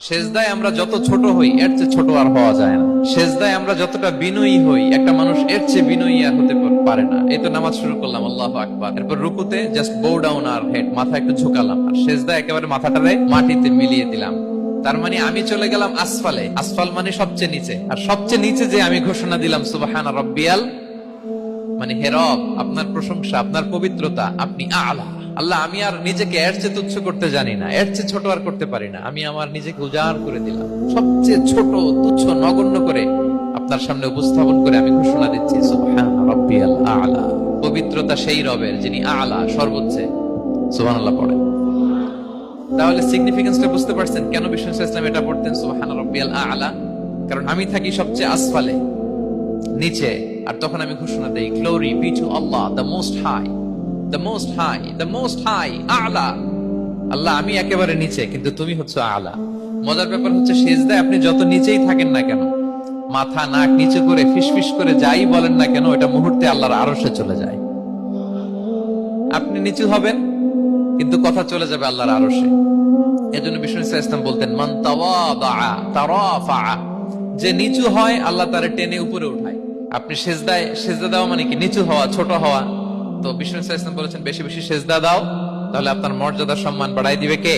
সেজদায় আমরা যত ছোট হই এর চেয়ে ছোট আর হওয়া যায় না। সেজদায় আমরা যতটা বিনয়ী হই একটা মানুষ এর চেয়ে বিনয়ী আর হতে পারে না। এই তো নামাজ শুরু করলাম, আল্লাহু আকবার, এরপর রুকুতে জাস্ট বো ডাউন আর হেড, মাথা একটু ঝুঁকালাম, আর সেজদায় একেবারে মাথাটারে মাটিতে মিলিয়ে দিলাম। তার মানে আমি চলে গেলাম আসফালে। আসফাল মানে সবচেয়ে নিচে, আর সবচেয়ে নিচে যে আমি ঘোষণা দিলাম সুবহানা রাব্বিয়াল, মানে হে রব, আপনার প্রশংসা, আপনার পবিত্রতা, আপনি আলা। আল্লাহ, আমি আর নিজেকে এর চেয়ে তুচ্ছ করতে জানি না, এর চেয়ে ছোট আর করতে পারি না। আমি আমার নিজেকে উজাড় করে দিলাম, সবচেয়ে ছোট, তুচ্ছ, নগণ্য করে আপনার সামনে উপস্থাপন করে আমি ঘোষণা দিচ্ছি সুবহানা রাব্বিয়াল আলা। পবিত্রতা সেই রবের যিনি আলা, সর্বোচ্চে। সুবহানাল্লাহ পড়ে। তাহলে সিগনিফিকেন্সটা বুঝতে পারছেন কেন বিষ্ণু ইসলাম এটা পড়তেন সুবহানা রাব্বিয়াল আলা? কারণ আমি থাকি সবচেয়ে আসফালে, নিচে, আর তখন আমি ঘোষণা দেই glory be to Allah the most high, the most high, the most high, আলা। আল্লাহ, আমি একেবারে নিচে, কিন্তু তুমি হচ্ছে আলা। মজার ব্যাপার হচ্ছে সেজদায় আপনি যত নিচেই থাকেন না কেন, মাথা নাক নিচে করে ফিসফিস করে যাই বলেন না কেন, এটা মুহূর্তে আল্লাহর আরশে চলে যায়। আপনি নিচু হবেন কিন্তু কথা চলে যাবে আল্লাহর আরশে। এজন্য বিষ্ণু ইসলাম বলতেন মান তাওয়াদা তারাফা, যে নিচু হয় আল্লাহ তারে টেনে উপরে উঠায়। আপনি সেজদা দেওয়া মানে কি? নিচু হওয়া, ছোট হওয়া। তো বিষ্ণু ইসলাম বলেছেন বেশি বেশি সেজদা দাও, তাহলে আপনার মর্যাদা সম্মান বাড়াই দিবে কে?